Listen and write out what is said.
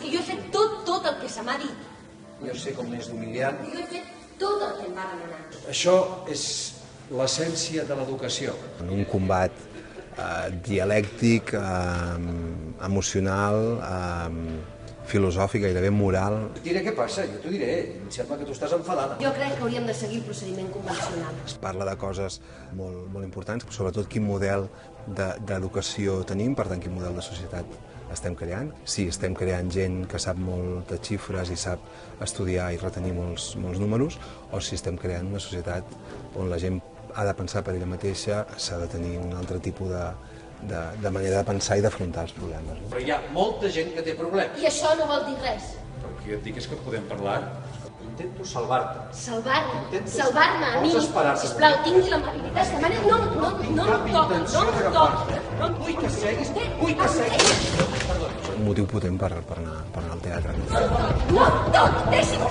És que jo he fet tot el que se m'ha dit. Jo sé com és d'humiliant. Jo he fet tot el que em va demanar. Això és l'essència de l'educació. En un combat dialèctic, emocional, filosòfic, gairebé moral. Et diré què passa, jo t'ho diré. Em sembla que tu estàs enfadada. Jo crec que hauríem de seguir el procediment convencional. Es parla de coses molt importants, sobretot quin model d'educació tenim, per tant, quin model de societat estem creant. Si estem creant gent que sap molt de xifres i sap estudiar i retenir molts números, o si estem creant una societat on la gent ha de pensar per ella mateixa, s'ha de tenir un altre tipus de manera de pensar i d'afrontar els problemes. Però hi ha molta gent que té problemes. I això no vol dir res. El que jo et dic és que podem parlar. Intento salvar-te. Salvar-me a mi. Sisplau, tingui l'amabilitat. No em toquen. Vull que seguis. Un motiu potent per anar al teatre. No, deixi'm.